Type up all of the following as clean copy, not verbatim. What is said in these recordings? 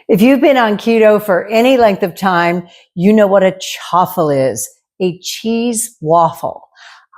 If you've been on keto for any length of time, you know what a chaffle is, a cheese waffle.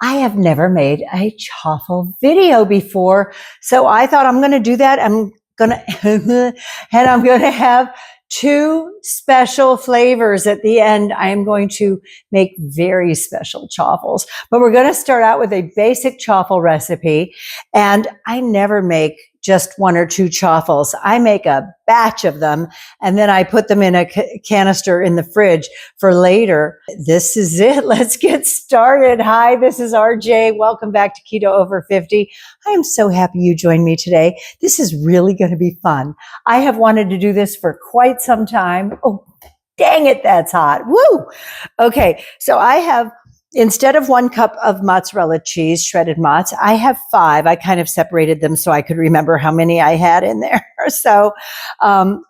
I have never made a chaffle video before, so I thought I'm going to do that. I'm going to have two special flavors at the end. I am going to make very special chaffles, but we're going to start out with a basic chaffle recipe. And I never make just one or two chaffles. I make a batch of them and then I put them in a canister in the fridge for later. This is it. Let's get started. Hi, this is RJ. Welcome back to Keto Over 50. I am so happy you joined me today. This is really going to be fun. I have wanted to do this for quite some time. Oh, dang it, that's hot. Woo! Okay, so I have, instead of 1 cup of mozzarella cheese, shredded mozz, I have 5. I kind of separated them so I could remember how many I had in there. So 5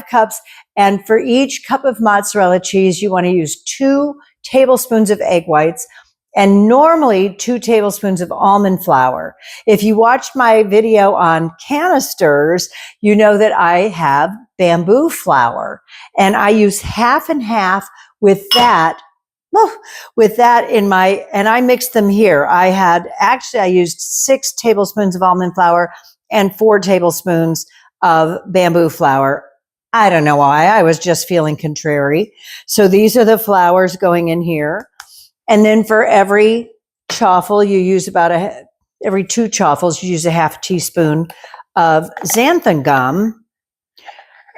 cups. And for each cup of mozzarella cheese, you want to use 2 tablespoons of egg whites and normally 2 tablespoons of almond flour. If you watched my video on canisters, you know that I have bamboo flour and I use half and half with that. In my, and I mixed them here. I used 6 tablespoons of almond flour and 4 tablespoons of bamboo flour. I don't know why. I was just feeling contrary. So these are the flours going in here. And then for every chaffle, you use every 2 chaffles, you use a half teaspoon of xanthan gum.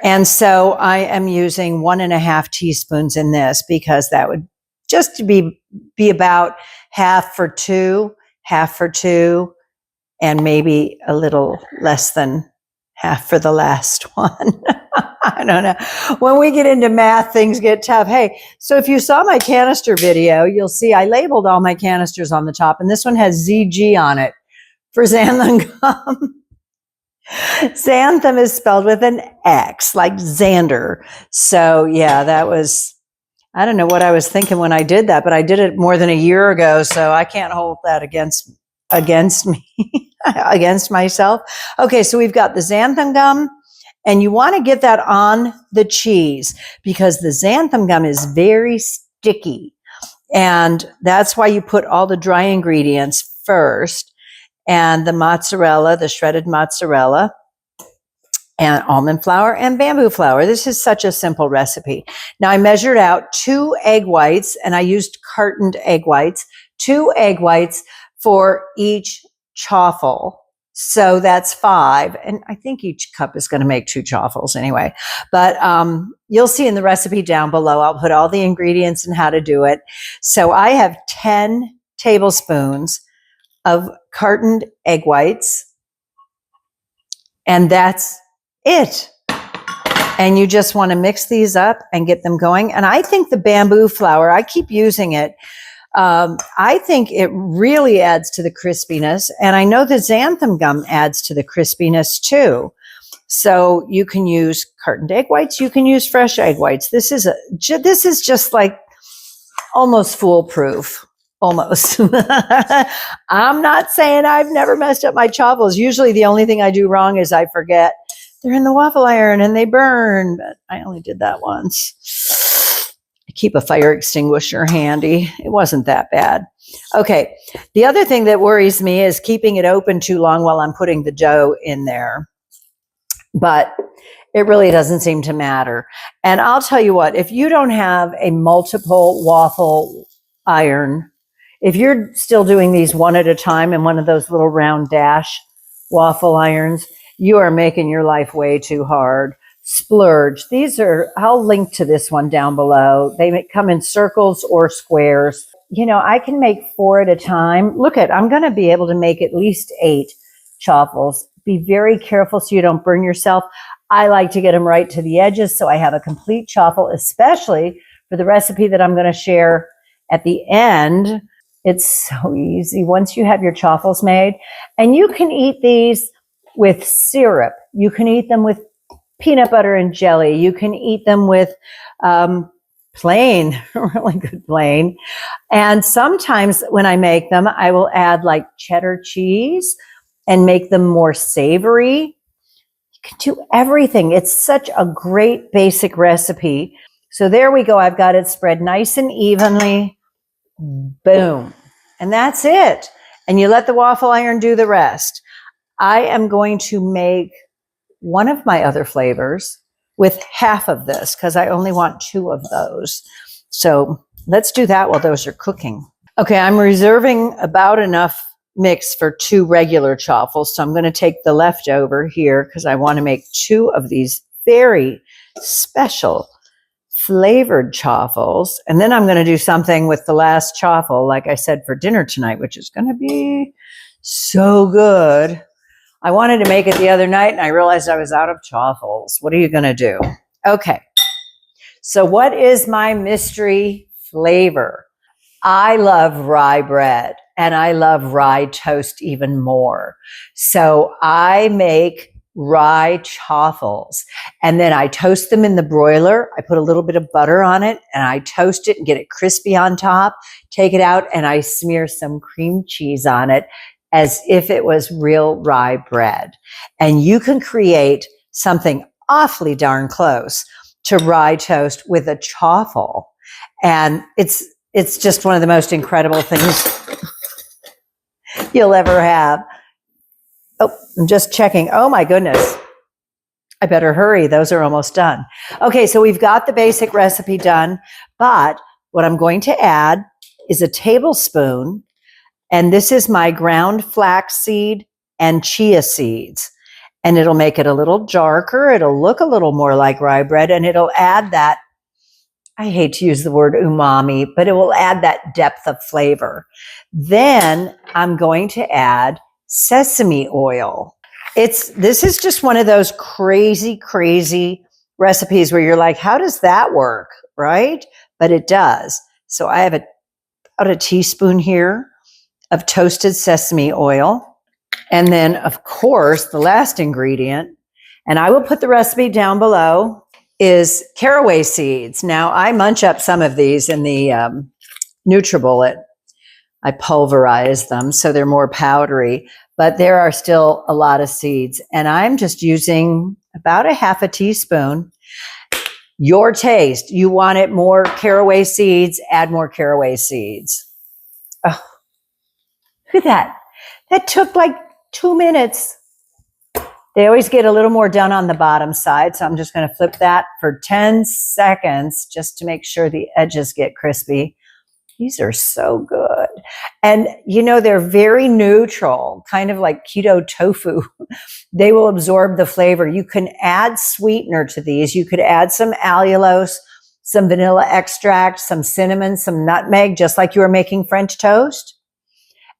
And so I am using 1.5 teaspoons in this because that would just to be about half for 2, and maybe a little less than half for the last one. I don't know. When we get into math, things get tough. Hey, so if you saw my canister video, you'll see I labeled all my canisters on the top, and this one has ZG on it for xanthan gum. Xanthan is spelled with an X, like Xander. So yeah, that was, I don't know what I was thinking when I did that, but I did it more than a year ago, so I can't hold that against me, against myself. Okay, so we've got the xanthan gum, and you want to get that on the cheese because the xanthan gum is very sticky, and that's why you put all the dry ingredients first, and the mozzarella, the shredded mozzarella, and almond flour and bamboo flour. This is such a simple recipe. Now I measured out 2 egg whites and I used cartoned egg whites, 2 egg whites for each chaffle. So that's 5. And I think each cup is going to make 2 chaffles anyway. But you'll see in the recipe down below, I'll put all the ingredients and how to do it. So I have 10 tablespoons of cartoned egg whites. And that's it. And you just want to mix these up and get them going. And I think the bamboo flour, I keep using it. I think it really adds to the crispiness. And I know the xanthan gum adds to the crispiness too. So you can use cartoned egg whites. You can use fresh egg whites. This is just like almost foolproof. Almost. I'm not saying I've never messed up my chaffles. Usually the only thing I do wrong is I forget they're in the waffle iron and they burn, but I only did that once. I keep a fire extinguisher handy. It wasn't that bad. Okay. The other thing that worries me is keeping it open too long while I'm putting the dough in there, but it really doesn't seem to matter. And I'll tell you what, if you don't have a multiple waffle iron, if you're still doing these one at a time in one of those little round dash waffle irons, you are making your life way too hard. Splurge. I'll link to this one down below. They come in circles or squares. You know, I can make 4 at a time. I'm going to be able to make at least 8 chaffles. Be very careful so you don't burn yourself. I like to get them right to the edges so I have a complete chaffle, especially for the recipe that I'm going to share at the end. It's so easy once you have your chaffles made. And you can eat these with syrup. You can eat them with peanut butter and jelly. You can eat them with plain, really good plain. And sometimes when I make them, I will add like cheddar cheese and make them more savory. You can do everything. It's such a great basic recipe. So there we go. I've got it spread nice and evenly. Boom. And that's it. And you let the waffle iron do the rest. I am going to make one of my other flavors with half of this because I only want 2 of those. So let's do that while those are cooking. Okay, I'm reserving about enough mix for 2 regular chaffles. So I'm going to take the leftover here because I want to make 2 of these very special flavored chaffles. And then I'm going to do something with the last chaffle, like I said, for dinner tonight, which is going to be so good. I wanted to make it the other night and I realized I was out of chaffles. What are you going to do? Okay. So what is my mystery flavor? I love rye bread and I love rye toast even more. So I make rye chaffles and then I toast them in the broiler. I put a little bit of butter on it and I toast it and get it crispy on top, take it out and I smear some cream cheese on it as if it was real rye bread. And you can create something awfully darn close to rye toast with a chaffle. And it's just one of the most incredible things you'll ever have. Oh, I'm just checking. Oh my goodness. I better hurry. Those are almost done. Okay, so we've got the basic recipe done, but what I'm going to add is a tablespoon, and this is my ground flaxseed and chia seeds. And it'll make it a little darker. It'll look a little more like rye bread, and it'll add that, I hate to use the word umami, but it will add that depth of flavor. Then I'm going to add sesame oil. This is just one of those crazy recipes where you're like, how does that work, right? But it does. So I have about a teaspoon here of toasted sesame oil. And then, of course, the last ingredient, and I will put the recipe down below, is caraway seeds. Now, I munch up some of these in the NutriBullet. I pulverize them so they're more powdery, but there are still a lot of seeds. And I'm just using about a half a teaspoon. Your taste. You want it more caraway seeds, add more caraway seeds. Oh, look at that. That took like 2 minutes. They always get a little more done on the bottom side, so I'm just going to flip that for 10 seconds just to make sure the edges get crispy. These are so good. And, you know, they're very neutral, kind of like keto tofu. They will absorb the flavor. You can add sweetener to these. You could add some allulose, some vanilla extract, some cinnamon, some nutmeg, just like you were making French toast.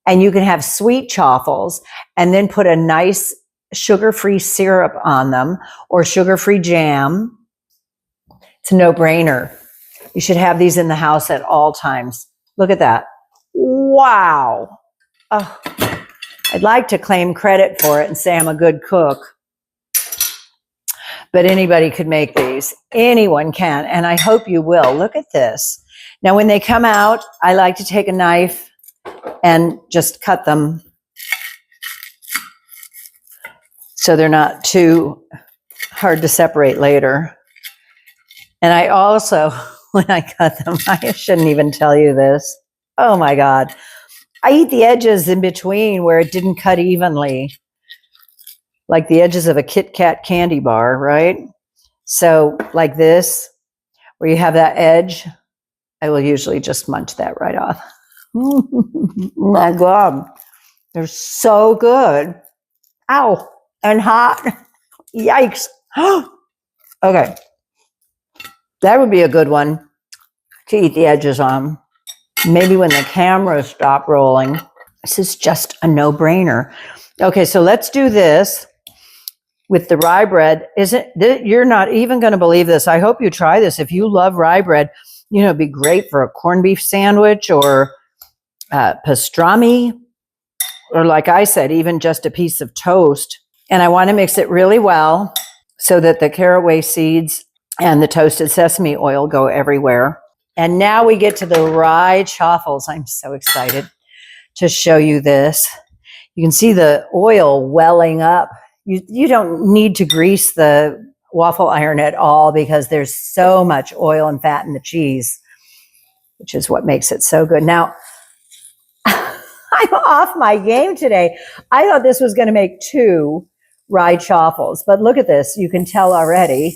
And you can have sweet chaffles and then put a nice sugar-free syrup on them or sugar-free jam. It's a no-brainer. You should have these in the house at all times. Look at that. Wow. Oh, I'd like to claim credit for it and say I'm a good cook. But anybody could make these. Anyone can. And I hope you will. Look at this. Now, when they come out, I like to take a knife and just cut them so they're not too hard to separate later. And I also, when I cut them, I shouldn't even tell you this. Oh my God. I eat the edges in between where it didn't cut evenly, like the edges of a Kit Kat candy bar, right? So like this, where you have that edge, I will usually just munch that right off. My God, they're so good. Ow, and hot. Yikes. Okay, that would be a good one to eat the edges on. Maybe when the cameras stop rolling. This is just a no-brainer. Okay, so let's do this with the rye bread. You're not even going to believe this. I hope you try this. If you love rye bread, you know, it'd be great for a corned beef sandwich or pastrami, or like I said, even just a piece of toast. And I want to mix it really well so that the caraway seeds and the toasted sesame oil go everywhere. And now we get to the rye chaffles. I'm so excited to show you this. You can see the oil welling up. You don't need to grease the waffle iron at all because there's so much oil and fat in the cheese, which is what makes it so good. Now, I'm off my game today. I thought this was going to make 2 rye chaffles, but look at this. You can tell already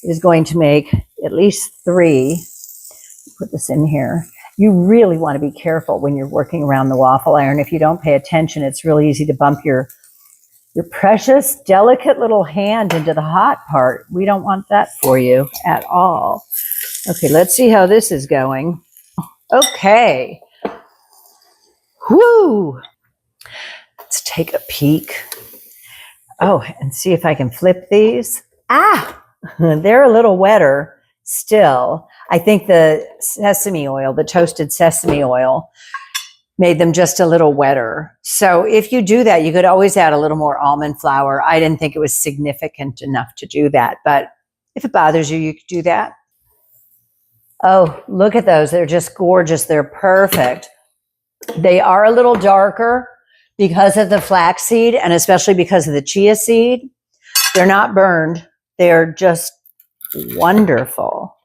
it is going to make at least 3. Put this in here. You really want to be careful when you're working around the waffle iron. If you don't pay attention, it's really easy to bump your precious, delicate little hand into the hot part. We don't want that for you at all. Okay, let's see how this is going. Okay. Whoo! Let's take a peek. Oh, and see if I can flip these. Ah, they're a little wetter still. I think the sesame oil, the toasted sesame oil, made them just a little wetter. So if you do that, you could always add a little more almond flour. I didn't think it was significant enough to do that, but if it bothers you, you could do that. Oh, look at those. They're just gorgeous. They're perfect. They are a little darker because of the flaxseed and especially because of the chia seed. They're not burned. They're just wonderful.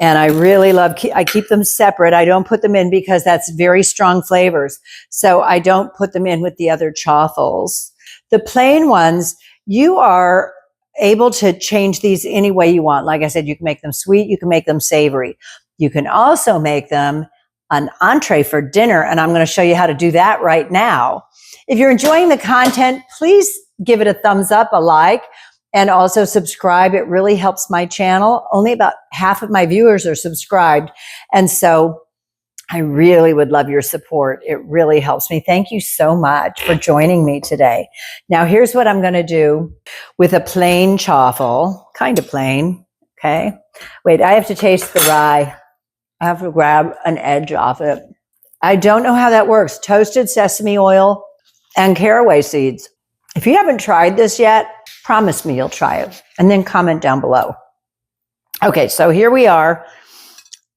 And I really love, I keep them separate. I don't put them in because that's very strong flavors. So I don't put them in with the other chaffles. The plain ones, you are able to change these any way you want. Like I said, you can make them sweet. You can make them savory. You can also make them an entree for dinner. And I'm going to show you how to do that right now. If you're enjoying the content, please give it a thumbs up, a like, and also subscribe. It really helps my channel. Only about half of my viewers are subscribed. And so I really would love your support. It really helps me. Thank you so much for joining me today. Now, here's what I'm going to do with a plain chaffle, kind of plain. Okay. Wait, I have to taste the rye. I have to grab an edge off it. I don't know how that works. Toasted sesame oil and caraway seeds. If you haven't tried this yet, promise me you'll try it and then comment down below. Okay, so here we are.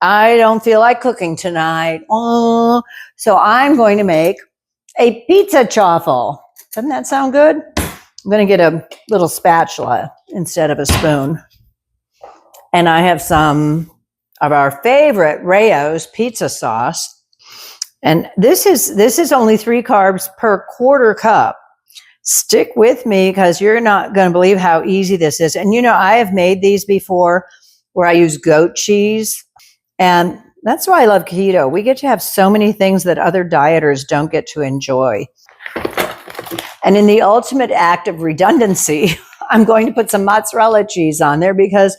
I don't feel like cooking tonight. Oh, so I'm going to make a pizza chaffle. Doesn't that sound good? I'm going to get a little spatula instead of a spoon. And I have some of our favorite Rayo's pizza sauce. And this is only 3 carbs per quarter cup. Stick with me because you're not going to believe how easy this is. And you know, I have made these before where I use goat cheese. And that's why I love keto. We get to have so many things that other dieters don't get to enjoy. And in the ultimate act of redundancy, I'm going to put some mozzarella cheese on there because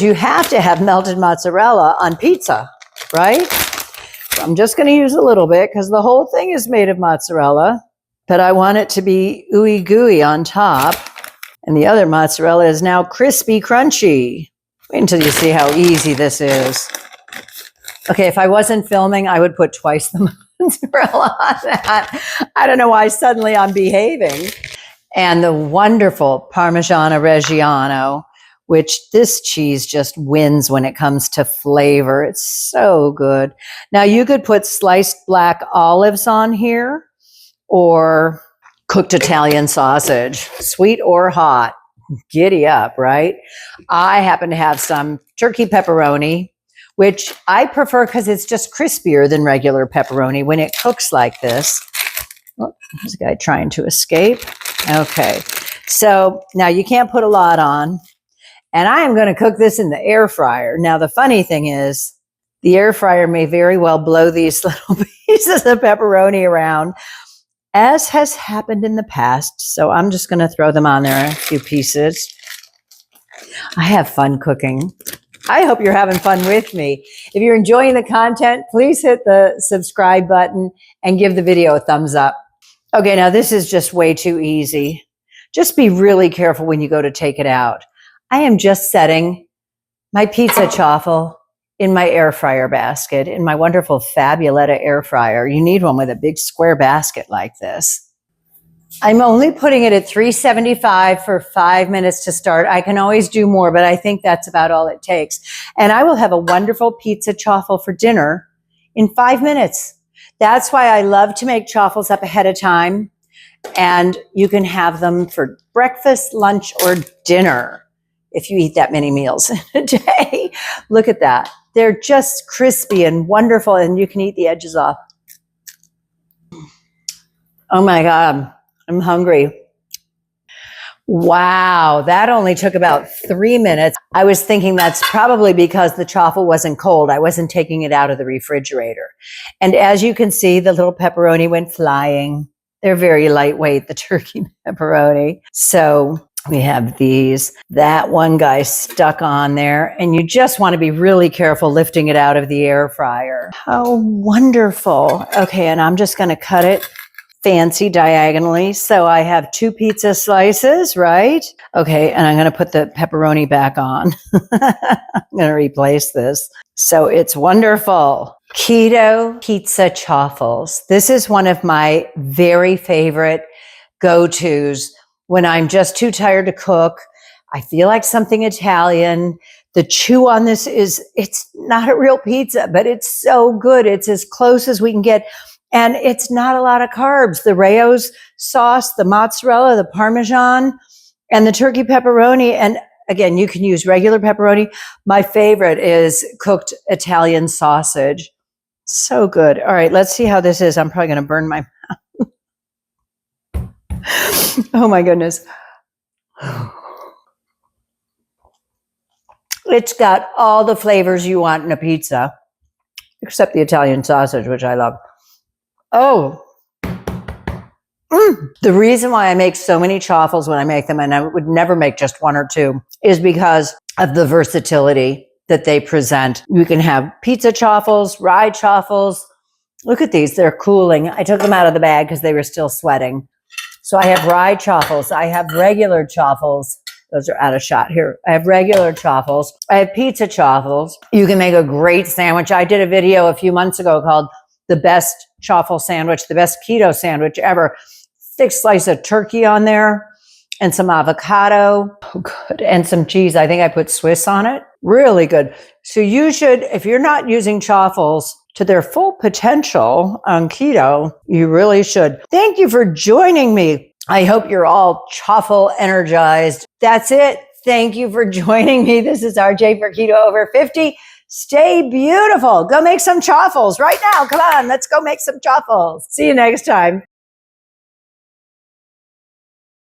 you have to have melted mozzarella on pizza, right? So I'm just going to use a little bit because the whole thing is made of mozzarella, but I want it to be ooey gooey on top. And the other mozzarella is now crispy, crunchy. Wait until you see how easy this is. Okay, if I wasn't filming, I would put twice the mozzarella on that. I don't know why suddenly I'm behaving. And the wonderful Parmigiano Reggiano, which this cheese just wins when it comes to flavor. It's so good. Now you could put sliced black olives on here or cooked Italian sausage, sweet or hot. Giddy up, right? I happen to have some turkey pepperoni, which I prefer because it's just crispier than regular pepperoni when it cooks like this. Oh, there's a guy trying to escape. Okay, so now you can't put a lot on. And I am going to cook this in the air fryer. Now, the funny thing is, the air fryer may very well blow these little pieces of pepperoni around, as has happened in the past. So I'm just going to throw them on there, a few pieces. I have fun cooking. I hope you're having fun with me. If you're enjoying the content, please hit the subscribe button and give the video a thumbs up. Okay, now this is just way too easy. Just be really careful when you go to take it out. I am just setting my pizza chaffle in my air fryer basket, in my wonderful Fabuletta air fryer. You need one with a big square basket like this. I'm only putting it at 375 for 5 minutes to start. I can always do more, but I think that's about all it takes. And I will have a wonderful pizza chaffle for dinner in 5 minutes. That's why I love to make chaffles up ahead of time. And you can have them for breakfast, lunch, or dinner if you eat that many meals in a day. Look at that. They're just crispy and wonderful, and you can eat the edges off. Oh my God, I'm hungry. Wow, that only took about 3 minutes. I was thinking that's probably because the chaffle wasn't cold. I wasn't taking it out of the refrigerator. And as you can see, the little pepperoni went flying. They're very lightweight, the turkey pepperoni. So we have these. That one guy stuck on there, and you just want to be really careful lifting it out of the air fryer. How wonderful. Okay, and I'm just going to cut it fancy diagonally. So I have 2 pizza slices, right? Okay, and I'm going to put the pepperoni back on. I'm going to replace this. So it's wonderful. Keto pizza chaffles. This is one of my very favorite go-tos when I'm just too tired to cook. I feel like something Italian. The chew on this it's not a real pizza, but it's so good. It's as close as we can get. And it's not a lot of carbs. The Rayo's sauce, the mozzarella, the Parmesan, and the turkey pepperoni. And again, you can use regular pepperoni. My favorite is cooked Italian sausage. So good. All right, let's see how this is. I'm probably going to burn my mouth. Oh my goodness. It's got all the flavors you want in a pizza, except the Italian sausage, which I love. Oh, the reason why I make so many chaffles when I make them, and I would never make just 1 or 2, is because of the versatility that they present. You can have pizza chaffles, rye chaffles. Look at these, they're cooling. I took them out of the bag because they were still sweating. So I have rye chaffles. I have regular chaffles. Those are out of shot here. I have regular chaffles. I have pizza chaffles. You can make a great sandwich. I did a video a few months ago called The Best Chaffle Sandwich, the best keto sandwich ever. Thick slice of turkey on there and some avocado. Oh, good. And some cheese. I think I put Swiss on it. Really good. So you should, if you're not using chaffles to their full potential on keto, you really should. Thank you for joining me. I hope you're all chaffle energized. That's it. Thank you for joining me. This is RJ for Keto Over 50. Stay beautiful. Go make some chaffles right now. Come on, let's go make some chaffles. See you next time.